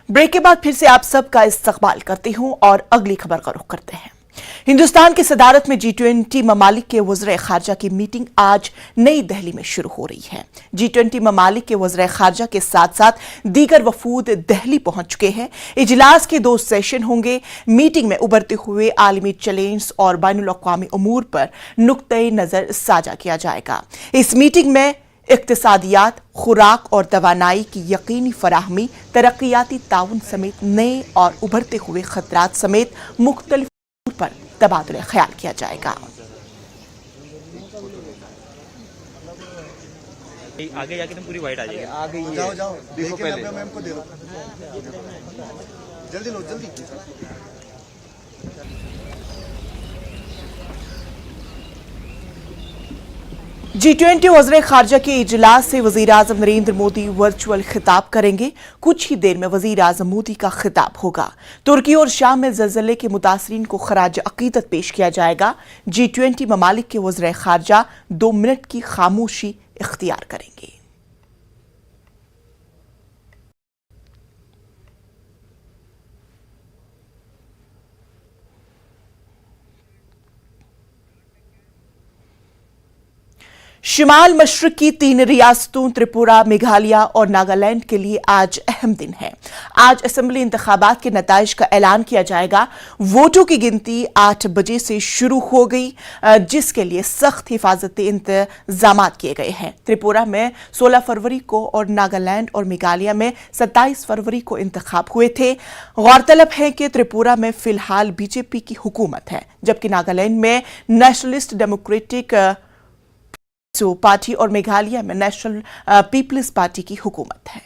Break के बाद फिर से आप सबका इस्तकबाल करती हूं और अगली खबर का रुख करते हैं। हिंदुस्तान की सदारत में G20 ममालिक के वज़ीर खारजा की मीटिंग आज नई दिल्ली में शुरू हो रही है। G20 ममालिक के वज़ीर खारजा के साथ साथ दीगर वफूद दिल्ली पहुंच चुके हैं। इजलास के 2 सेशन होंगे। मीटिंग में उभरते हुए आलमी चैलेंज और बैनुल-अक़वामी उमूर पर नुक्ते नजर साझा किया जाएगा। इस मीटिंग में इक्तिसादियात, खुराक और तवानाई की यकीनी फराहमी, तरक्याती ताउन समेत नए और उभरते हुए खतरात समेत मुख्तलिफ पर तबादुल ख्याल किया जाएगा। आगे जाके तुम पूरी वाइट आ जाएगी। आ गई है। जाओ जाओ, देखो पहले मैम को दे दो, जल्दी लो जल्दी। G20 वज़ीर खारजा के इजलास से वज़ीर आज़म नरेंद्र मोदी वर्चुअल खिताब करेंगे। कुछ ही देर में वज़ीर आज़म मोदी का खिताब होगा। तुर्की और शाम में ज़लज़ले के मुतासरीन को खराज अक़ीदत पेश किया जाएगा। G20 ममालिक के वज़ीर खारजा 2 मिनट की खामोशी इख्तियार करेंगे। शिमाल मशरक़ की 3 रियासतों त्रिपुरा, मेघालय और नागालैंड के लिए आज अहम दिन है। आज असेंबली इंतखाबात के नताइज का ऐलान किया जाएगा। वोटों की गिनती 8 बजे से शुरू हो गई, जिसके लिए सख्त हिफाजती इंतजाम किए गए हैं। त्रिपुरा में 16 फरवरी को और नागालैंड और मेघालय में 27 फरवरी को इंतखाब हुए थे। गौरतलब है कि त्रिपुरा में फिलहाल बीजेपी की हुकूमत है, जबकि नागालैंड में नेशनलिस्ट डेमोक्रेटिक पार्टी और मेघालय में नेशनल पीपल्स पार्टी की हुकूमत है।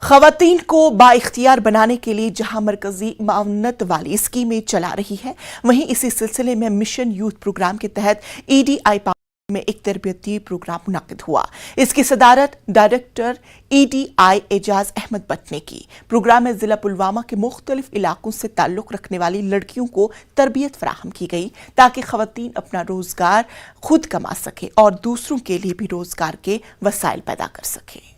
ख़वातीन को बाइख्तियार बनाने के लिए जहां मरकजी मावनत वाली स्कीमें चला रही है, वहीं इसी सिलसिले में मिशन यूथ प्रोग्राम के तहत EDI में एक तरबियती प्रोग्राम मुनक़िद हुआ। इसकी सदारत डायरेक्टर EDI एजाज अहमद भट्ट ने की। प्रोग्राम में जिला पुलवामा के मुख्तलिफ इलाकों से ताल्लुक़ रखने वाली लड़कियों को तरबियत फराहम की गई, ताकि ख़वातीन अपना रोजगार खुद कमा सके और दूसरों के लिए भी रोजगार के वसाइल पैदा कर सके।